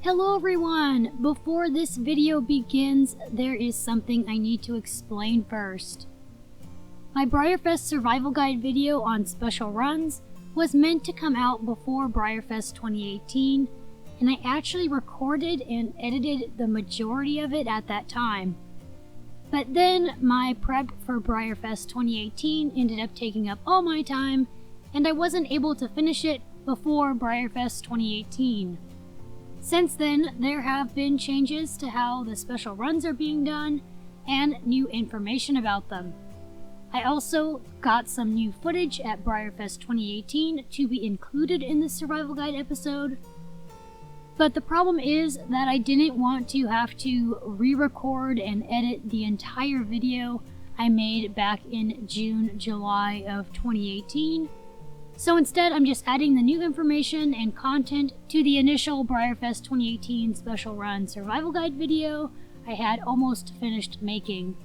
Hello everyone! Before this video begins, there is something I need to explain first. My BreyerFest Survival Guide video on special runs was meant to come out before BreyerFest 2018, and I actually recorded and edited the majority of it at that time. But then my prep for BreyerFest 2018 ended up taking up all my time, and I wasn't able to finish it before BreyerFest 2018. Since then, there have been changes to how the special runs are being done and new information about them. I also got some new footage at BreyerFest 2018 to be included in the Survival Guide episode. But the problem is that I didn't want to have to re-record and edit the entire video I made back in June, July of 2018. So instead, I'm just adding the new information and content to the initial BreyerFest 2018 Special Run Survival Guide video I had almost finished making.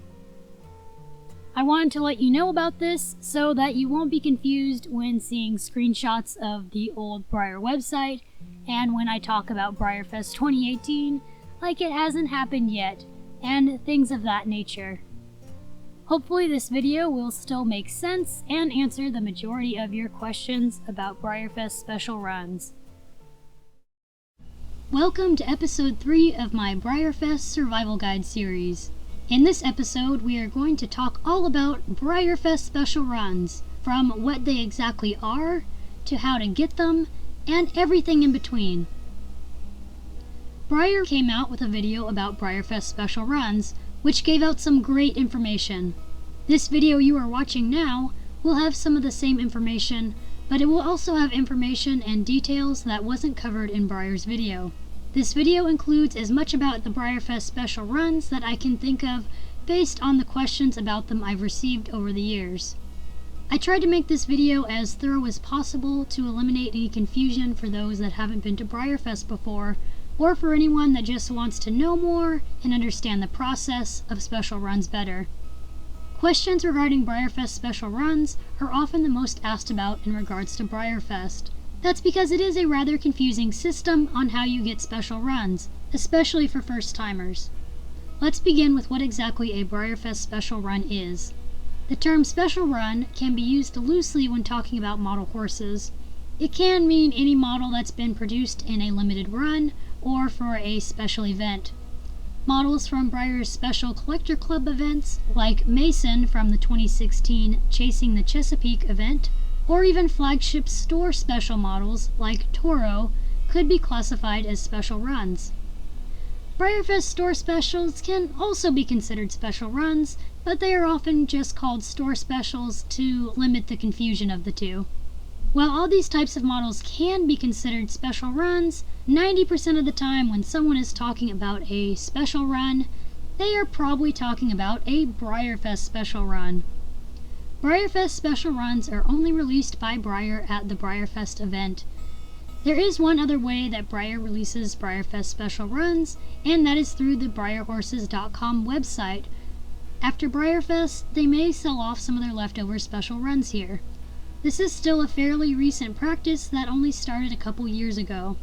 I wanted to let you know about this so that you won't be confused when seeing screenshots of the old Breyer website and when I talk about BreyerFest 2018 like it hasn't happened yet, and things of that nature. Hopefully this video will still make sense and answer the majority of your questions about BreyerFest Special Runs. Welcome to episode 3 of my BreyerFest Survival Guide series. In this episode, we are going to talk all about BreyerFest Special Runs, from what they exactly are, to how to get them, and everything in between. Breyer came out with a video about BreyerFest Special Runs, which gave out some great information. This video you are watching now will have some of the same information, but it will also have information and details that wasn't covered in Breyer's video. This video includes as much about the BreyerFest Special Runs that I can think of based on the questions about them I've received over the years. I tried to make this video as thorough as possible to eliminate any confusion for those that haven't been to BreyerFest before, or for anyone that just wants to know more and understand the process of special runs better. Questions regarding BreyerFest Special Runs are often the most asked about in regards to BreyerFest. That's because it is a rather confusing system on how you get special runs, especially for first-timers. Let's begin with what exactly a BreyerFest Special Run is. The term special run can be used loosely when talking about model horses. It can mean any model that's been produced in a limited run or for a special event. Models from Breyer's Special Collector Club events, like Mason from the 2016 Chasing the Chesapeake event, or even flagship store special models like Toro, could be classified as special runs. BreyerFest store specials can also be considered special runs, but they are often just called store specials to limit the confusion of the two. While all these types of models can be considered special runs, 90% of the time when someone is talking about a special run, they are probably talking about a BreyerFest Special Run. BreyerFest Special Runs are only released by Breyer at the BreyerFest event. There is one other way that Breyer releases BreyerFest Special Runs, and that is through the BreyerHorses.com website. After BreyerFest, they may sell off some of their leftover special runs here. This is still a fairly recent practice that only started a couple years ago.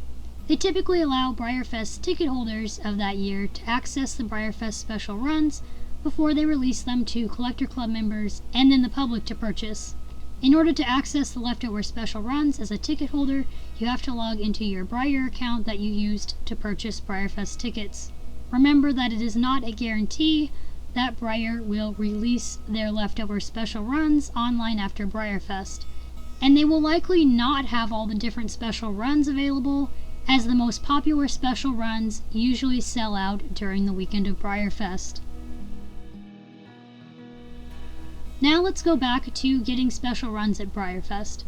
They typically allow BreyerFest ticket holders of that year to access the BreyerFest Special Runs before they release them to Collector Club members and then the public to purchase. In order to access the leftover special runs as a ticket holder, you have to log into your Breyer account that you used to purchase BreyerFest tickets. Remember that it is not a guarantee that Breyer will release their leftover special runs online after BreyerFest, and they will likely not have all the different special runs available, as the most popular special runs usually sell out during the weekend of BreyerFest. Now let's go back to getting special runs at BreyerFest.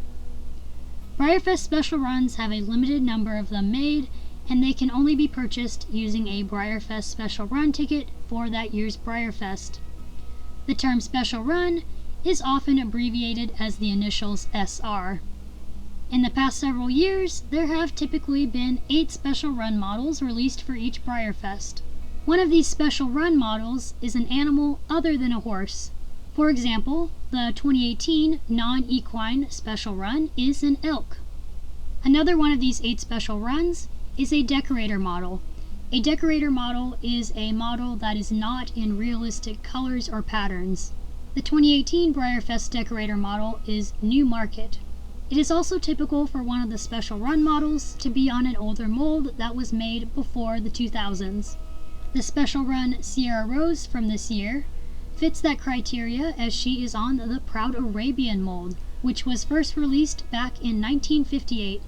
BreyerFest Special Runs have a limited number of them made, and they can only be purchased using a BreyerFest Special Run ticket for that year's BreyerFest. The term Special Run is often abbreviated as the initials SR. In the past several years, there have typically been 8 special run models released for each BreyerFest. One of these special run models is an animal other than a horse. For example, the 2018 non-equine special run is an elk. Another one of these 8 special runs is a decorator model. A decorator model is a model that is not in realistic colors or patterns. The 2018 BreyerFest decorator model is New Market. It is also typical for one of the special run models to be on an older mold that was made before the 2000s. The special run Sierra Rose from this year fits that criteria as she is on the Proud Arabian mold, which was first released back in 1958.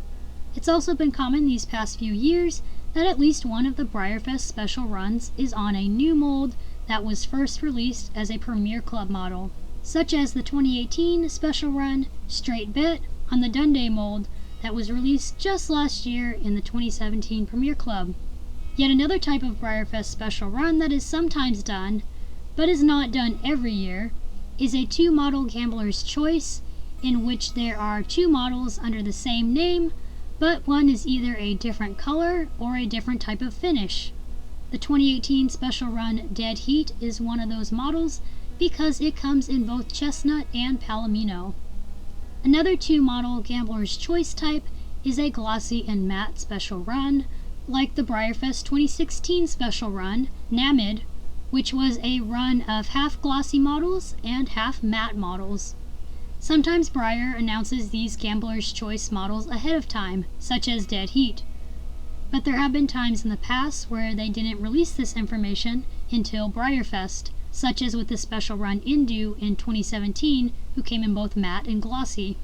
It's also been common these past few years that at least one of the BreyerFest special runs is on a new mold that was first released as a Premier Club model, such as the 2018 special run Straight Bet on the Dundee mold that was released just last year in the 2017 Premier Club. Yet another type of BreyerFest special run that is sometimes done, but is not done every year, is a two-model gambler's choice, in which there are two models under the same name, but one is either a different color or a different type of finish. The 2018 special run Dead Heat is one of those models because it comes in both chestnut and palomino. Another two-model gambler's choice type is a glossy and matte special run, like the BreyerFest 2016 special run, Namid, which was a run of half glossy models and half matte models. Sometimes Breyer announces these gambler's choice models ahead of time, such as Dead Heat. But there have been times in the past where they didn't release this information until BreyerFest, such as with the special run Indu in 2017, who came in both matte and glossy.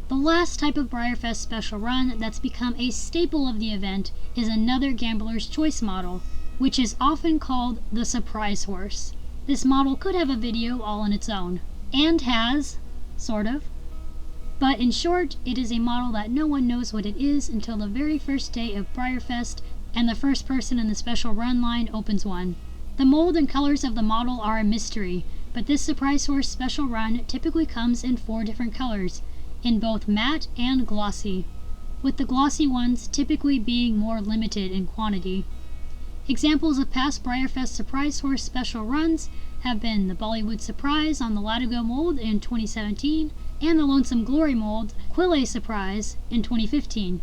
The last type of BreyerFest special run that's become a staple of the event is another gambler's choice model, which is often called the Surprise Horse. This model could have a video all on its own, and has, sort of. But in short, it is a model that no one knows what it is until the very first day of BreyerFest and the first person in the special run line opens one. The mold and colors of the model are a mystery, but this Surprise Horse special run typically comes in 4 different colors, in both matte and glossy, with the glossy ones typically being more limited in quantity. Examples of past BreyerFest Surprise Horse special runs have been the Bollywood Surprise on the Latigo mold in 2017 and the Lonesome Glory mold Quille Surprise in 2015.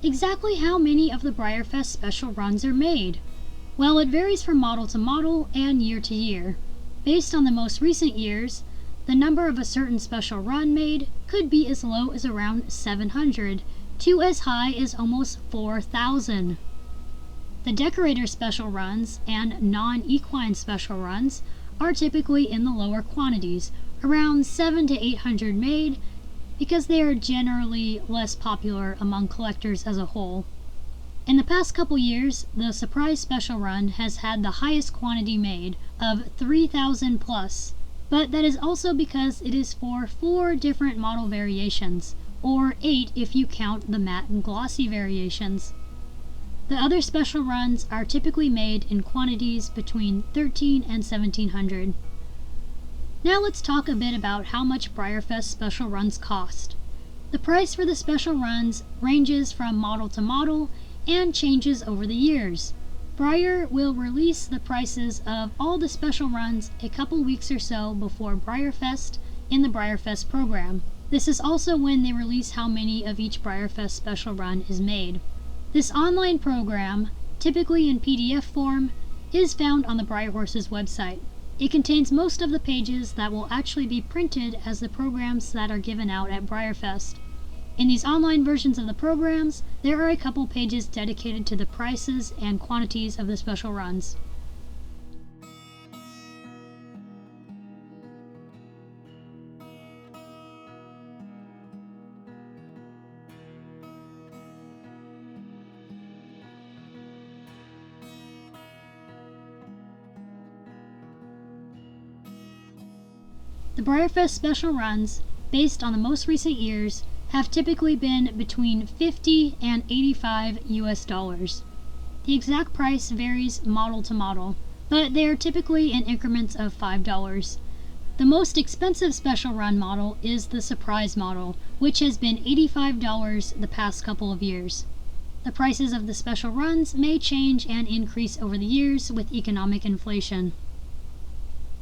Exactly how many of the BreyerFest special runs are made? Well, it varies from model to model and year to year. Based on the most recent years, the number of a certain special run made could be as low as around 700 to as high as almost 4,000. The decorator special runs and non-equine special runs are typically in the lower quantities, around 700 to 800 made, because they are generally less popular among collectors as a whole. In the past couple years, the Surprise Special Run has had the highest quantity made, of 3,000 plus, but that is also because it is for 4 different model variations, or 8 if you count the matte and glossy variations. The other special runs are typically made in quantities between 13 and 1,700. Now let's talk a bit about how much BreyerFest special runs cost. The price for the special runs ranges from model to model and changes over the years. Breyer will release the prices of all the special runs a couple weeks or so before BreyerFest in the BreyerFest program. This is also when they release how many of each BreyerFest special run is made. This online program, typically in PDF form, is found on the Breyer Horses website. It contains most of the pages that will actually be printed as the programs that are given out at BreyerFest. In these online versions of the programs, there are a couple pages dedicated to the prices and quantities of the special runs. The BreyerFest special runs, based on the most recent years, have typically been between $50 and $85 US. The exact price varies model to model, but they are typically in increments of $5. The most expensive special run model is the Surprise model, which has been $85 the past couple of years. The prices of the special runs may change and increase over the years with economic inflation.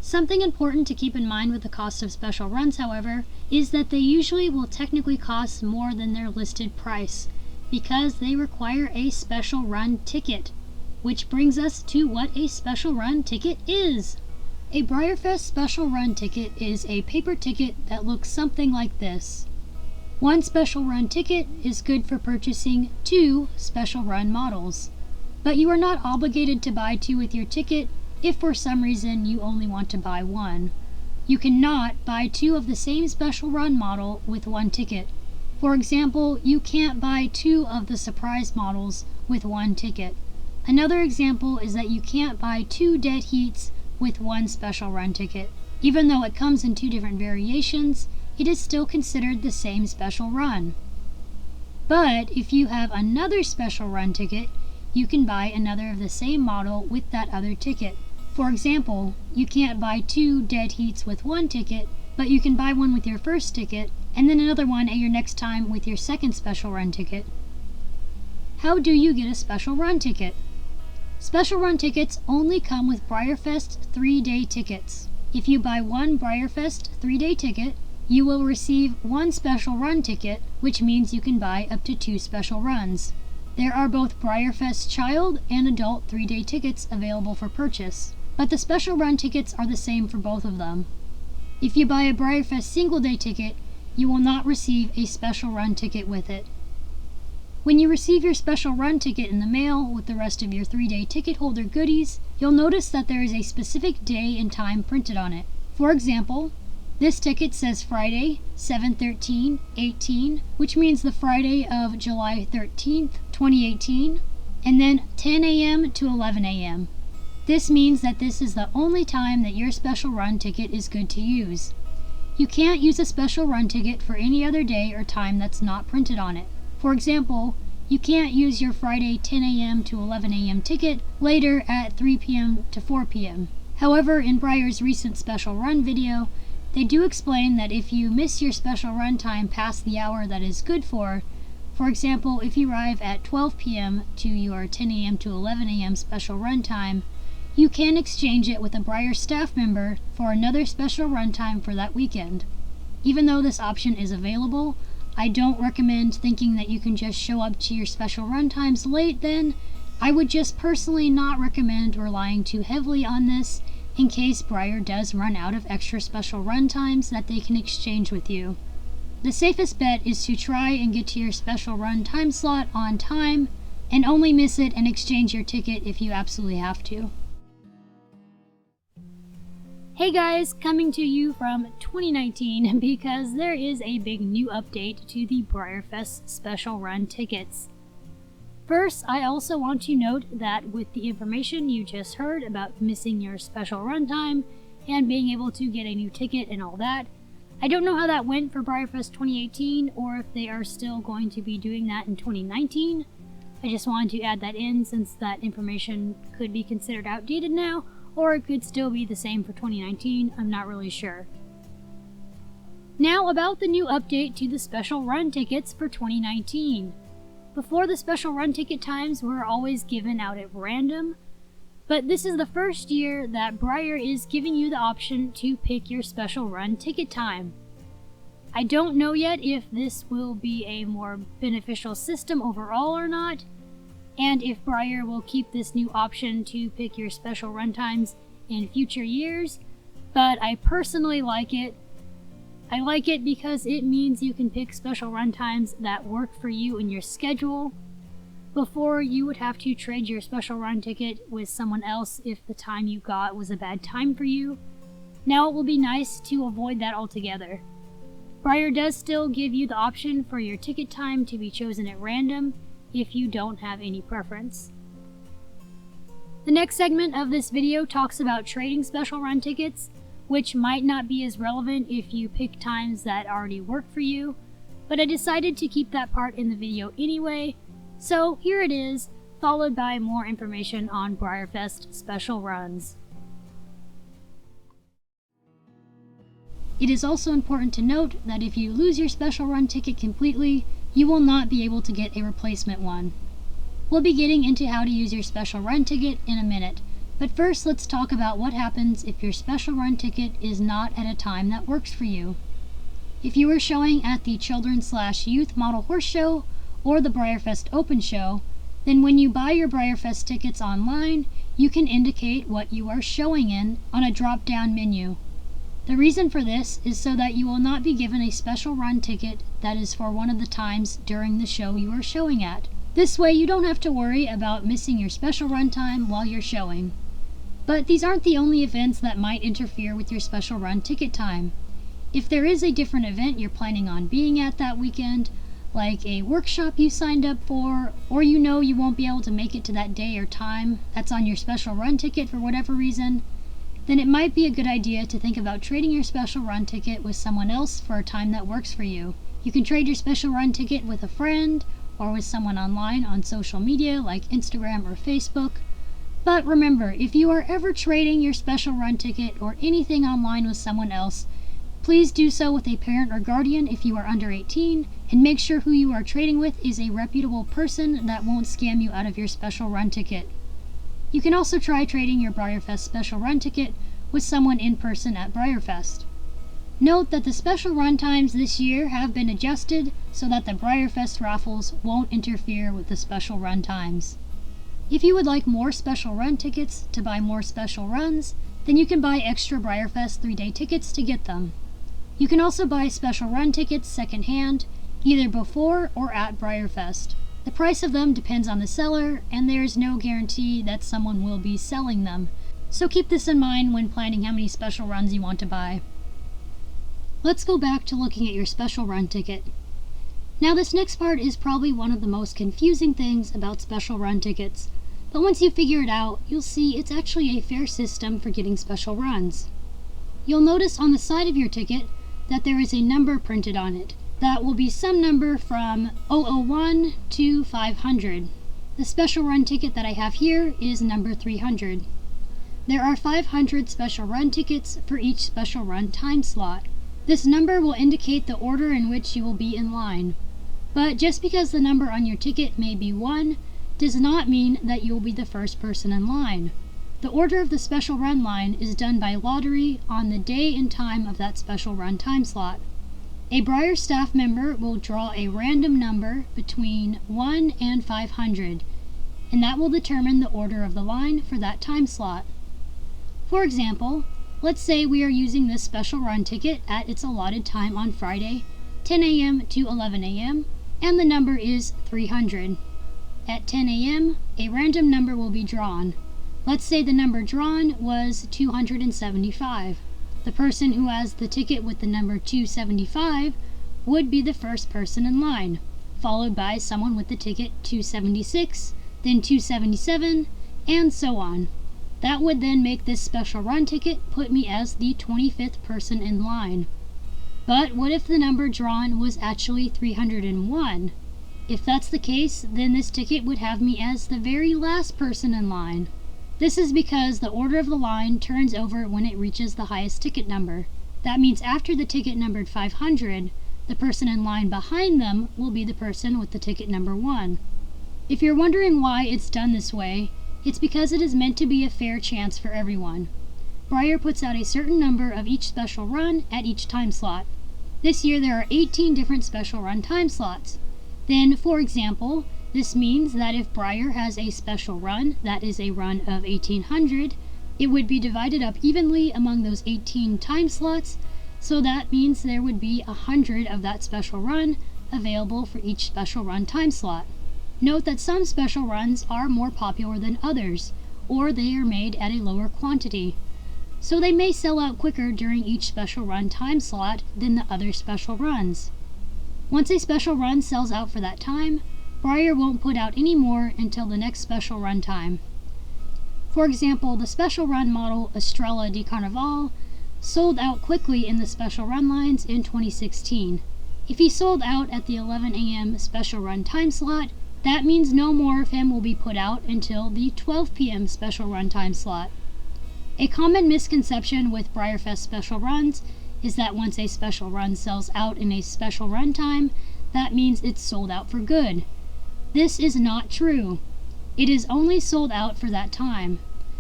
Something important to keep in mind with the cost of special runs, however, is that they usually will technically cost more than their listed price because they require a special run ticket, which brings us to what a special run ticket is. A BreyerFest Special Run ticket is a paper ticket that looks something like this. One special run ticket is good for purchasing 2 special run models, but you are not obligated to buy 2 with your ticket if for some reason you only want to buy 1. You cannot buy 2 of the same special run model with 1 ticket. For example, you can't buy 2 of the surprise models with 1 ticket. Another example is that you can't buy 2 dead heats with 1 special run ticket. Even though it comes in 2 different variations, it is still considered the same special run. But if you have another special run ticket, you can buy another of the same model with that other ticket. For example, you can't buy 2 dead heats with 1 ticket, but you can buy one with your first ticket, and then another one at your next time with your second special run ticket. How do you get a special run ticket? Special run tickets only come with BreyerFest 3-day tickets. If you buy 1 BreyerFest 3-day ticket, you will receive 1 special run ticket, which means you can buy up to 2 special runs. There are both BreyerFest Child and Adult 3-day tickets available for purchase, but the special run tickets are the same for both of them. If you buy a BreyerFest single-day ticket, you will not receive a special run ticket with it. When you receive your special run ticket in the mail with the rest of your 3-day ticket holder goodies, you'll notice that there is a specific day and time printed on it. For example, this ticket says Friday, 7/13/18, which means the Friday of July 13th, 2018, and then 10 a.m. to 11 a.m. This means that this is the only time that your special run ticket is good to use. You can't use a special run ticket for any other day or time that's not printed on it. For example, you can't use your Friday 10 a.m. to 11 a.m. ticket later at 3 p.m. to 4 p.m. However, in Breyer's recent special run video, they do explain that if you miss your special run time past the hour that is good for example, if you arrive at 12 p.m. to your 10 a.m. to 11 a.m. special run time, you can exchange it with a Breyer staff member for another special run time for that weekend. Even though this option is available, I don't recommend thinking that you can just show up to your special run times late then. I would just personally not recommend relying too heavily on this in case Breyer does run out of extra special run times that they can exchange with you. The safest bet is to try and get to your special run time slot on time and only miss it and exchange your ticket if you absolutely have to. Hey guys, coming to you from 2019 because there is a big new update to the BreyerFest Special Run tickets. First, I also want to note that with the information you just heard about missing your special run time and being able to get a new ticket and all that, I don't know how that went for BreyerFest 2018 or if they are still going to be doing that in 2019. I just wanted to add that in since that information could be considered outdated now, or it could still be the same for 2019, I'm not really sure. Now about the new update to the special run tickets for 2019. Before, the special run ticket times were always given out at random, but this is the first year that Breyer is giving you the option to pick your special run ticket time. I don't know yet if this will be a more beneficial system overall or not, and if Breyer will keep this new option to pick your special run times in future years, but I personally like it. I like it because it means you can pick special run times that work for you in your schedule. Before, you would have to trade your special run ticket with someone else if the time you got was a bad time for you. Now it will be nice to avoid that altogether. Breyer does still give you the option for your ticket time to be chosen at random if you don't have any preference. The next segment of this video talks about trading special run tickets, which might not be as relevant if you pick times that already work for you, but I decided to keep that part in the video anyway, so here it is, followed by more information on BreyerFest Special Runs. It is also important to note that if you lose your special run ticket completely, you will not be able to get a replacement one. We'll be getting into how to use your special run ticket in a minute, but first let's talk about what happens if your special run ticket is not at a time that works for you. If you are showing at the Children's/Youth Model Horse Show or the BreyerFest Open Show, then when you buy your BreyerFest tickets online, you can indicate what you are showing in on a drop-down menu. The reason for this is so that you will not be given a special run ticket that is for one of the times during the show you are showing at. This way you don't have to worry about missing your special run time while you're showing. But these aren't the only events that might interfere with your special run ticket time. If there is a different event you're planning on being at that weekend, like a workshop you signed up for, or you know you won't be able to make it to that day or time that's on your special run ticket for whatever reason, then it might be a good idea to think about trading your special run ticket with someone else for a time that works for you. You can trade your special run ticket with a friend or with someone online on social media like Instagram or Facebook. But remember, if you are ever trading your special run ticket or anything online with someone else, please do so with a parent or guardian if you are under 18, and make sure who you are trading with is a reputable person that won't scam you out of your special run ticket. You can also try trading your BreyerFest Special Run ticket with someone in person at BreyerFest. Note that the special run times this year have been adjusted so that the BreyerFest raffles won't interfere with the special run times. If you would like more special run tickets to buy more special runs, then you can buy extra BreyerFest 3-day tickets to get them. You can also buy special run tickets secondhand, either before or at BreyerFest. The price of them depends on the seller, and there is no guarantee that someone will be selling them, so keep this in mind when planning how many special runs you want to buy. Let's go back to looking at your special run ticket. Now this next part is probably one of the most confusing things about special run tickets, but once you figure it out, you'll see it's actually a fair system for getting special runs. You'll notice on the side of your ticket that there is a number printed on it. That will be some number from 001 to 500. The special run ticket that I have here is number 300. There are 500 special run tickets for each special run time slot. This number will indicate the order in which you will be in line. But just because the number on your ticket may be 1 does not mean that you will be the first person in line. The order of the special run line is done by lottery on the day and time of that special run time slot. A Breyer staff member will draw a random number between 1 and 500, and that will determine the order of the line for that time slot. For example, let's say we are using this special run ticket at its allotted time on Friday, 10 a.m. to 11 a.m., and the number is 300. At 10 a.m., a random number will be drawn. Let's say the number drawn was 275. The person who has the ticket with the number 275 would be the first person in line, followed by someone with the ticket 276, then 277, and so on. That would then make this special run ticket put me as the 25th person in line. But what if the number drawn was actually 301? If that's the case, then this ticket would have me as the very last person in line. This is because the order of the line turns over when it reaches the highest ticket number. That means after the ticket numbered 500, the person in line behind them will be the person with the ticket number 1. If you're wondering why it's done this way, it's because it is meant to be a fair chance for everyone. Breyer puts out a certain number of each special run at each time slot. This year there are 18 different special run time slots. Then, for example, this means that if Breyer has a special run that is a run of 1800, it would be divided up evenly among those 18 time slots, so that means there would be 100 of that special run available for each special run time slot. Note that some special runs are more popular than others, or they are made at a lower quantity, so they may sell out quicker during each special run time slot than the other special runs. Once a special run sells out for that time, Breyer won't put out any more until the next special run time. For example, the special run model Estrella de Carnaval sold out quickly in the special run lines in 2016. If he sold out at the 11 a.m. special run time slot, that means no more of him will be put out until the 12 p.m. special run time slot. A common misconception with BreyerFest Special Runs is that once a special run sells out in a special run time, that means it's sold out for good. This is not true. It is only sold out for that time.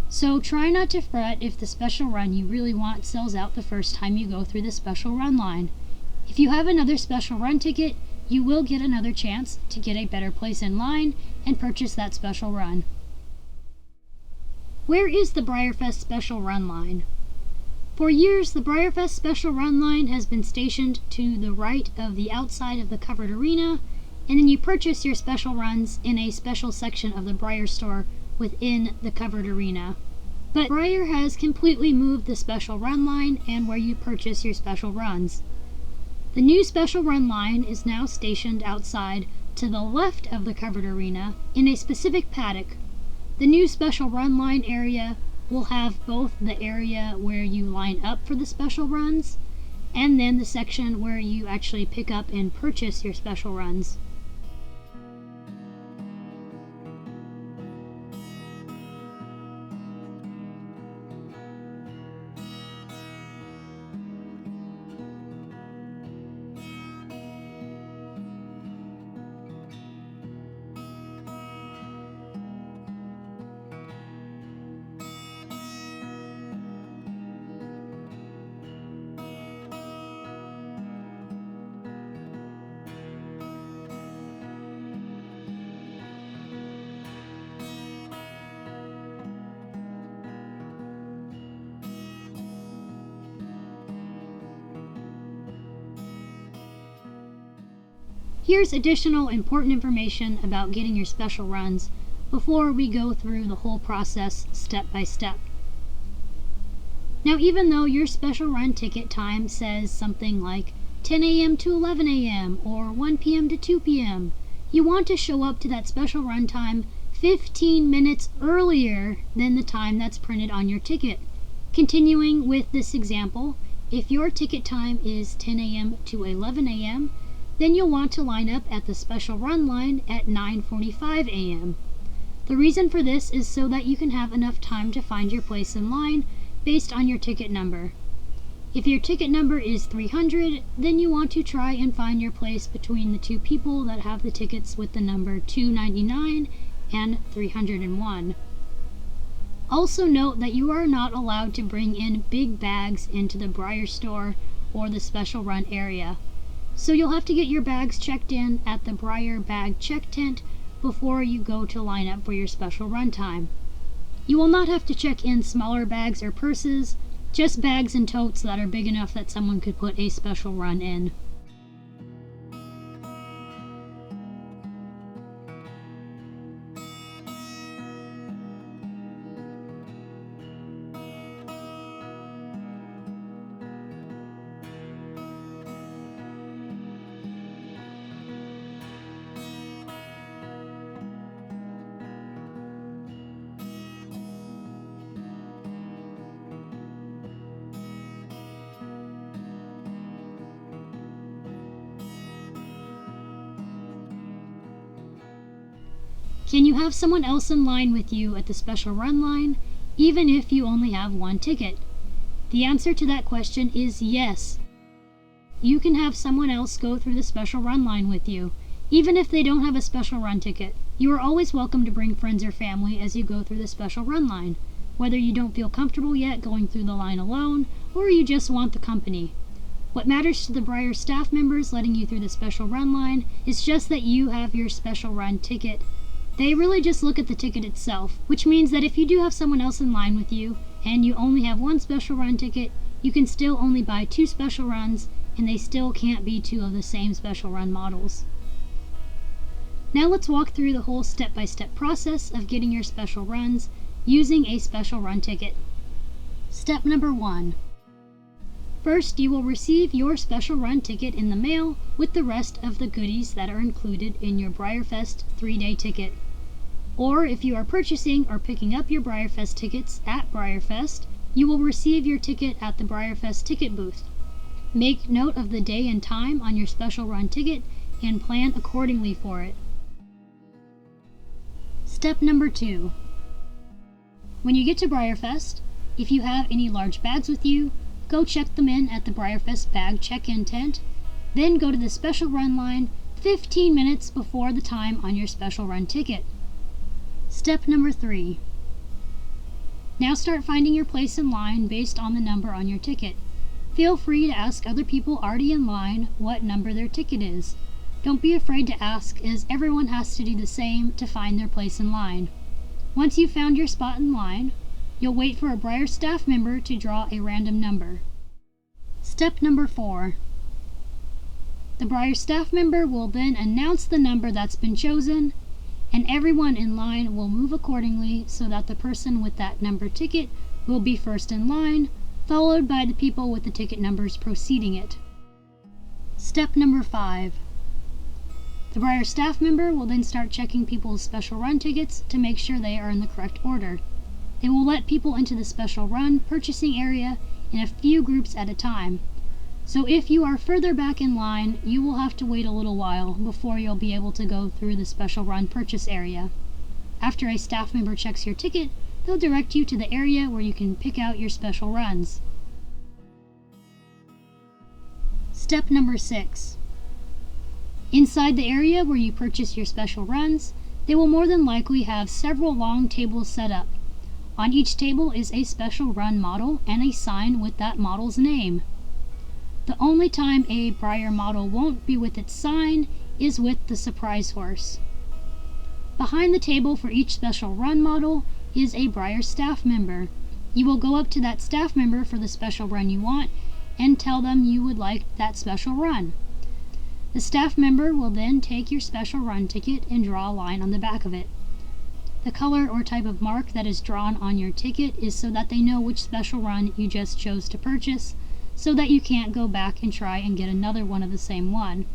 So try not to fret if the special run you really want sells out the first time you go through the special run line. If you have another special run ticket, you will get another chance to get a better place in line and purchase that special run. Where is the BreyerFest Special Run line? For years, the BreyerFest Special Run line has been stationed to the right of the outside of the covered arena, and then you purchase your special runs in a special section of the Breyer store within the covered arena. But Breyer has completely moved the special run line and where you purchase your special runs. The new special run line is now stationed outside to the left of the covered arena in a specific paddock. The new special run line area will have both the area where you line up for the special runs and then the section where you actually pick up and purchase your special runs. Here's additional important information about getting your special runs before we go through the whole process step by step. Now, even though your special run ticket time says something like 10 a.m. to 11 a.m. or 1 p.m. to 2 p.m., you want to show up to that special run time 15 minutes earlier than the time that's printed on your ticket. Continuing with this example, if your ticket time is 10 a.m. to 11 a.m., then you'll want to line up at the special run line at 9:45 a.m. The reason for this is so that you can have enough time to find your place in line based on your ticket number. If your ticket number is 300, then you want to try and find your place between the two people that have the tickets with the number 299 and 301. Also note that you are not allowed to bring in big bags into the Breyer store or the special run area. So you'll have to get your bags checked in at the Breyer bag check tent before you go to line up for your special run time. You will not have to check in smaller bags or purses, just bags and totes that are big enough that someone could put a special run in. Can you have someone else in line with you at the special run line, even if you only have one ticket? The answer to that question is yes. You can have someone else go through the special run line with you, even if they don't have a special run ticket. You are always welcome to bring friends or family as you go through the special run line, whether you don't feel comfortable yet going through the line alone, or you just want the company. What matters to the Breyer staff members letting you through the special run line is just that you have your special run ticket. They really just look at the ticket itself, which means that if you do have someone else in line with you, and you only have one special run ticket, you can still only buy 2 special runs, and they still can't be 2 of the same special run models. Now let's walk through the whole step-by-step process of getting your special runs using a special run ticket. Step number 1. First, you will receive your special run ticket in the mail with the rest of the goodies that are included in your BreyerFest 3-day ticket. Or if you are purchasing or picking up your BreyerFest tickets at BreyerFest, you will receive your ticket at the BreyerFest ticket booth. Make note of the day and time on your special run ticket and plan accordingly for it. Step number 2. When you get to BreyerFest, if you have any large bags with you, go check them in at the BreyerFest bag check-in tent, then go to the special run line 15 minutes before the time on your special run ticket. Step number 3. Now start finding your place in line based on the number on your ticket. Feel free to ask other people already in line what number their ticket is. Don't be afraid to ask, as everyone has to do the same to find their place in line. Once you've found your spot in line, you'll wait for a Breyer staff member to draw a random number. Step number 4. The Breyer staff member will then announce the number that's been chosen, and everyone in line will move accordingly so that the person with that number ticket will be first in line, followed by the people with the ticket numbers preceding it. Step number 5. The Breyer staff member will then start checking people's special run tickets to make sure they are in the correct order. They will let people into the special run purchasing area in a few groups at a time. So if you are further back in line, you will have to wait a little while before you'll be able to go through the special run purchase area. After a staff member checks your ticket, they'll direct you to the area where you can pick out your special runs. Step number 6. Inside the area where you purchase your special runs, they will more than likely have several long tables set up. On each table is a special run model and a sign with that model's name. The only time a Breyer model won't be with its sign is with the surprise horse. Behind the table for each special run model is a Breyer staff member. You will go up to that staff member for the special run you want and tell them you would like that special run. The staff member will then take your special run ticket and draw a line on the back of it. The color or type of mark that is drawn on your ticket is so that they know which special run you just chose to purchase, so that you can't go back and try and get another one of the same one.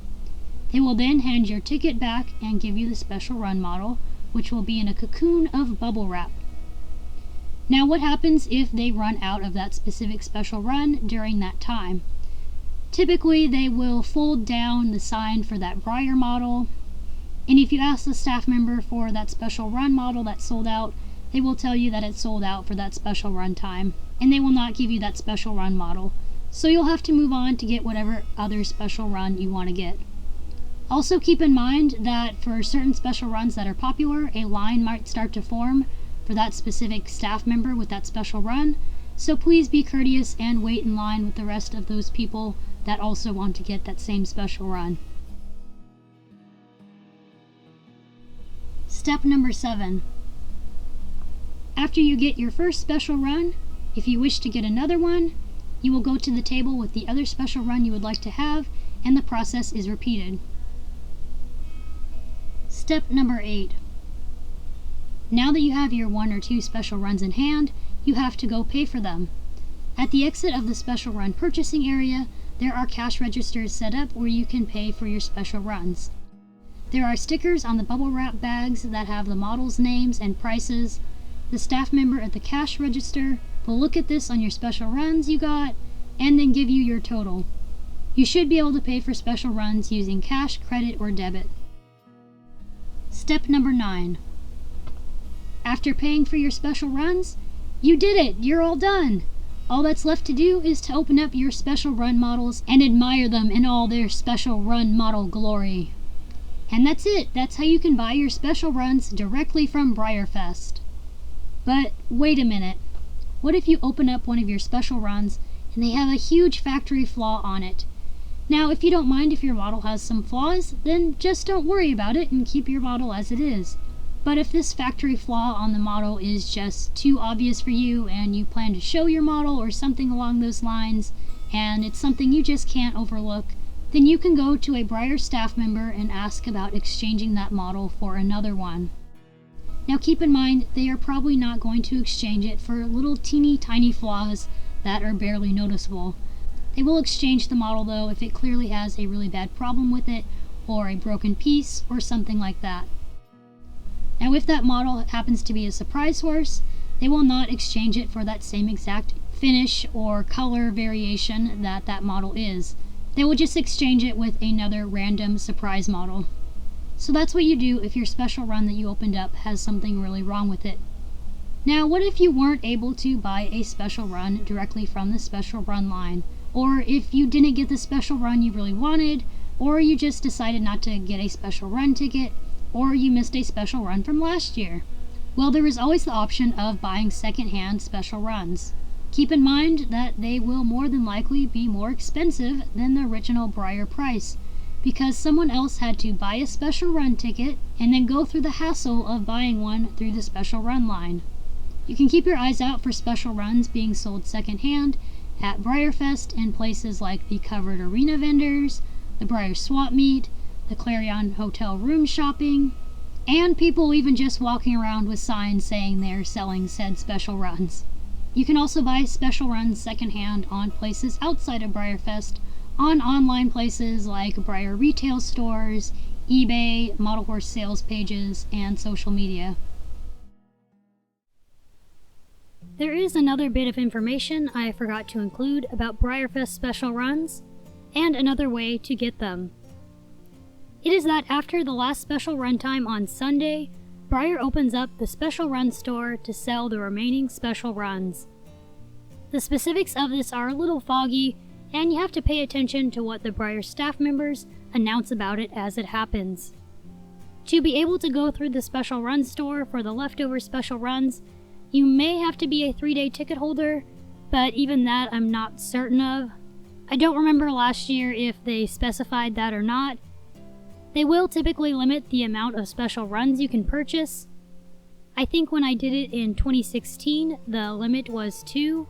They will then hand your ticket back and give you the special run model, which will be in a cocoon of bubble wrap. Now what happens if they run out of that specific special run during that time? Typically they will fold down the sign for that Breyer model, and if you ask the staff member for that special run model that sold out, they will tell you that it's sold out for that special run time, and they will not give you that special run model. So you'll have to move on to get whatever other special run you want to get. Also keep in mind that for certain special runs that are popular, a line might start to form for that specific staff member with that special run, so please be courteous and wait in line with the rest of those people that also want to get that same special run. Step number 7. After you get your first special run, if you wish to get another one, you will go to the table with the other special run you would like to have, and the process is repeated. Step number 8. Now that you have your 1 or 2 special runs in hand, you have to go pay for them. At the exit of the special run purchasing area, there are cash registers set up where you can pay for your special runs. There are stickers on the bubble wrap bags that have the models' names and prices. The staff member at the cash register will look at this on your special runs you got and then give you your total. You should be able to pay for special runs using cash, credit, or debit. Step number 9. After paying for your special runs, you did it! You're all done! All that's left to do is to open up your special run models and admire them in all their special run model glory. And that's it! That's how you can buy your special runs directly from BreyerFest. But wait a minute. What if you open up one of your special runs and they have a huge factory flaw on it? Now, if you don't mind if your model has some flaws, then just don't worry about it and keep your model as it is. But if this factory flaw on the model is just too obvious for you and you plan to show your model or something along those lines, and it's something you just can't overlook, then you can go to a Breyer staff member and ask about exchanging that model for another one. Now keep in mind, they are probably not going to exchange it for little teeny tiny flaws that are barely noticeable. They will exchange the model though if it clearly has a really bad problem with it, or a broken piece, or something like that. Now if that model happens to be a surprise horse, they will not exchange it for that same exact finish or color variation that that model is. They will just exchange it with another random surprise model. So that's what you do if your special run that you opened up has something really wrong with it. Now what if you weren't able to buy a special run directly from the special run line? Or if you didn't get the special run you really wanted, or you just decided not to get a special run ticket, or you missed a special run from last year? Well, there is always the option of buying second-hand special runs. Keep in mind that they will more than likely be more expensive than the original Breyer price, because someone else had to buy a special run ticket and then go through the hassle of buying one through the special run line. You can keep your eyes out for special runs being sold secondhand at BreyerFest in places like the covered arena vendors, the Breyer swap meet, the Clarion Hotel room shopping, and people even just walking around with signs saying they're selling said special runs. You can also buy special runs secondhand on places outside of BreyerFest, on online places like Breyer retail stores, eBay, model horse sales pages, and social media. There is another bit of information I forgot to include about BreyerFest special runs, and another way to get them. It is that after the last special run time on Sunday, Breyer opens up the special run store to sell the remaining special runs. The specifics of this are a little foggy, and you have to pay attention to what the Breyer staff members announce about it as it happens. To be able to go through the special run store for the leftover special runs, you may have to be a 3-day ticket holder, but even that I'm not certain of. I don't remember last year if they specified that or not. They will typically limit the amount of special runs you can purchase. I think when I did it in 2016, the limit was 2.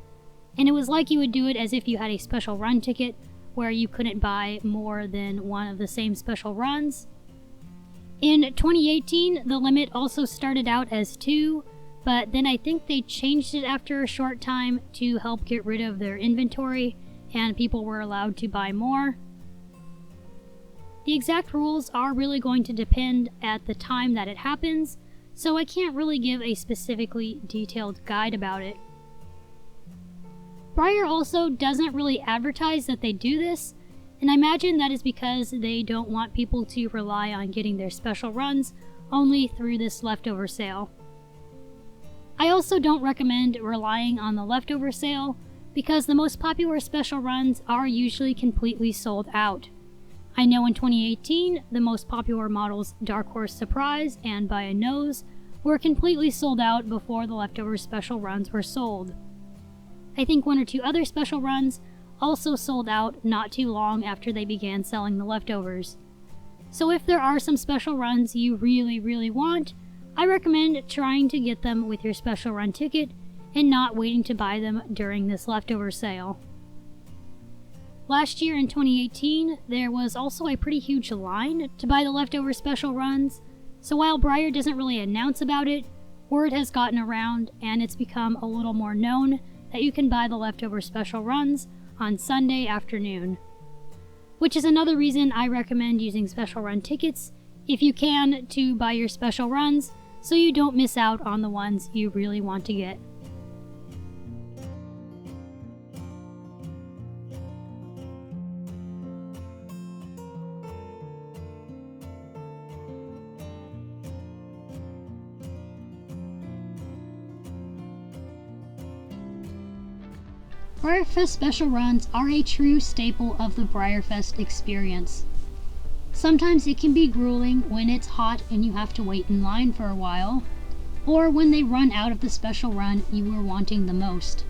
And it was like you would do it as if you had a special run ticket where you couldn't buy more than one of the same special runs. In 2018, the limit also started out as 2, but then I think they changed it after a short time to help get rid of their inventory and people were allowed to buy more. The exact rules are really going to depend at the time that it happens, so I can't really give a specifically detailed guide about it. Breyer also doesn't really advertise that they do this, and I imagine that is because they don't want people to rely on getting their special runs only through this leftover sale. I also don't recommend relying on the leftover sale because the most popular special runs are usually completely sold out. I know in 2018, the most popular models Dark Horse Surprise and By a Nose were completely sold out before the leftover special runs were sold. I think 1 or 2 other special runs also sold out not too long after they began selling the leftovers. So if there are some special runs you really want, I recommend trying to get them with your special run ticket and not waiting to buy them during this leftover sale. Last year in 2018, there was also a pretty huge line to buy the leftover special runs, so while Breyer doesn't really announce about it, word has gotten around and it's become a little more known that you can buy the leftover special runs on Sunday afternoon. Which is another reason I recommend using special run tickets, if you can, to buy your special runs so you don't miss out on the ones you really want to get. BreyerFest Special Runs are a true staple of the BreyerFest experience. Sometimes it can be grueling when it's hot and you have to wait in line for a while, or when they run out of the special run you were wanting the most.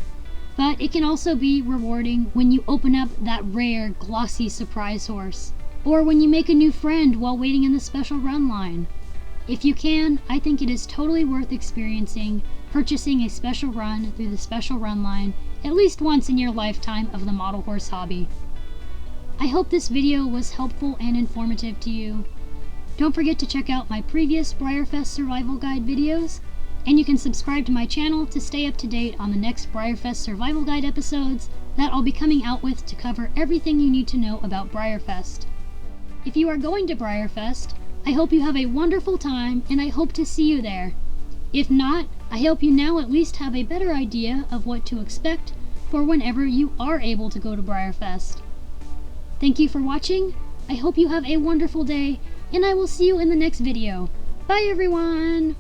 But it can also be rewarding when you open up that rare, glossy surprise horse, or when you make a new friend while waiting in the special run line. If you can, I think it is totally worth experiencing purchasing a special run through the special run line at least once in your lifetime of the model horse hobby. I hope this video was helpful and informative to you. Don't forget to check out my previous BreyerFest Survival Guide videos, and you can subscribe to my channel to stay up to date on the next BreyerFest Survival Guide episodes that I'll be coming out with to cover everything you need to know about BreyerFest. If you are going to BreyerFest, I hope you have a wonderful time and I hope to see you there. If not, I hope you now at least have a better idea of what to expect for whenever you are able to go to BreyerFest. Thank you for watching, I hope you have a wonderful day, and I will see you in the next video. Bye everyone!